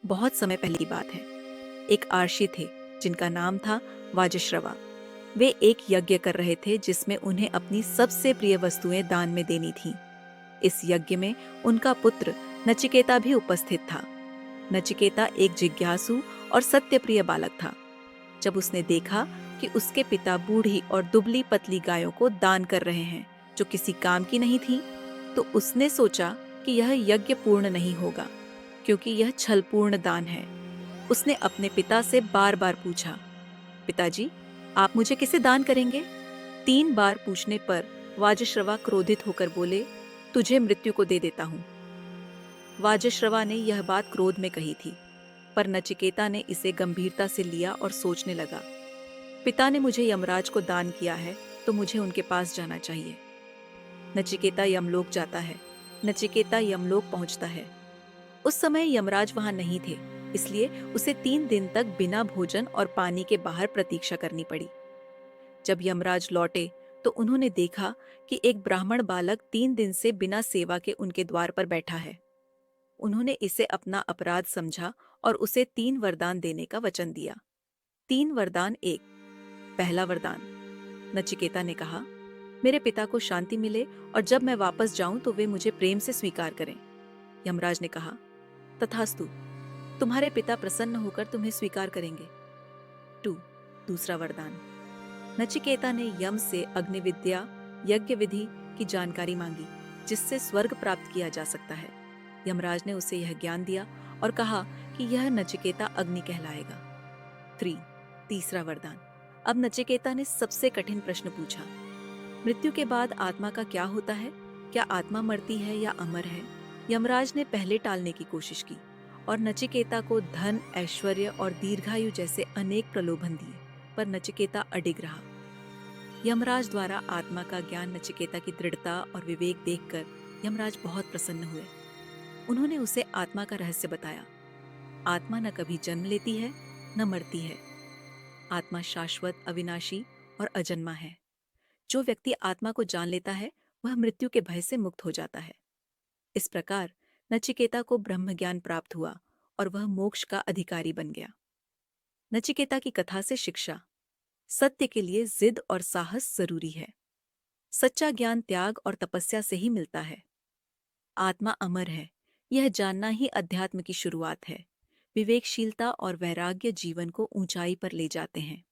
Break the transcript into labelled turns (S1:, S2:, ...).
S1: बहुत समय पहले की बात है। एक आर्षी थे जिनका नाम था वाजश्रवा। वे एक यज्ञ कर रहे थे जिसमें उन्हें अपनी सबसे प्रिय वस्तुएं दान में देनी थीं। इस यज्ञ में उनका पुत्र नचिकेता भी उपस्थित था। नचिकेता एक जिज्ञासु और सत्यप्रिय बालक था। जब उसने देखा कि उसके पिता बूढ़ी और दुबली पतली गायों को दान कर रहे हैं जो किसी काम की नहीं थी, तो उसने सोचा कि यह यज्ञ पूर्ण नहीं होगा, क्योंकि यह छलपूर्ण दान है। उसने अपने पिता से बार बार पूछा, पिताजी, आप मुझे किसे दान करेंगे? 3 बार पूछने पर वाजश्रवा क्रोधित होकर बोले, तुझे मृत्यु को दे देता हूँ। वाजश्रवा ने यह बात क्रोध में कही थी, पर नचिकेता ने इसे गंभीरता से लिया और सोचने लगा, पिता ने मुझे यमराज को दान किया है, तो मुझे उनके पास जाना चाहिए। नचिकेता यमलोक जाता है। नचिकेता यमलोक पहुंचता है। उस समय यमराज वहां नहीं थे, इसलिए उसे 3 दिन तक बिना भोजन और पानी के बाहर प्रतीक्षा करनी पड़ी। जब यमराज लौटे तो उन्होंने देखा कि एक ब्राह्मण बालक 3 दिन से बिना सेवा के उनके द्वार पर बैठा है। उन्होंने इसे अपना अपराध समझा और उसे 3 वरदान देने का वचन दिया। 3 वरदान। 1। पहला वरदान, नचिकेता ने कहा, मेरे पिता को शांति मिले और जब मैं वापस जाऊं तो वे मुझे प्रेम से स्वीकार करें। यमराज ने कहा, तथास्तु, तुम्हारे पिता प्रसन्न होकर तुम्हें स्वीकार करेंगे। 2। दूसरा वरदान, नचिकेता ने यम से अग्निविद्या यज्ञ विधि की जानकारी मांगी, जिससे स्वर्ग प्राप्त किया जा सकता है। यमराज ने उसे यह ज्ञान दिया और कहा कि यह नचिकेता अग्नि कहलाएगा। 3। तीसरा वरदान, अब नचिकेता ने सबसे कठिन प्रश्न पूछा, मृत्यु के बाद आत्मा का क्या होता है? क्या आत्मा मरती है या अमर है? यमराज ने पहले टालने की कोशिश की और नचिकेता को धन, ऐश्वर्य और दीर्घायु जैसे अनेक प्रलोभन दिए, पर नचिकेता अडिग रहा। यमराज द्वारा आत्मा का ज्ञान, नचिकेता की दृढ़ता और विवेक देखकर यमराज बहुत प्रसन्न हुए। उन्होंने उसे आत्मा का रहस्य बताया। आत्मा न कभी जन्म लेती है, न मरती है। आत्मा शाश्वत, अविनाशी और अजन्मा है। जो व्यक्ति आत्मा को जान लेता है, वह मृत्यु के भय से मुक्त हो जाता है। इस प्रकार नचिकेता को ब्रह्म ज्ञान प्राप्त हुआ और वह मोक्ष का अधिकारी बन गया। नचिकेता की कथा से शिक्षा, सत्य के लिए जिद और साहस जरूरी है। सच्चा ज्ञान त्याग और तपस्या से ही मिलता है। आत्मा अमर है, यह जानना ही अध्यात्म की शुरुआत है। विवेकशीलता और वैराग्य जीवन को ऊंचाई पर ले जाते हैं।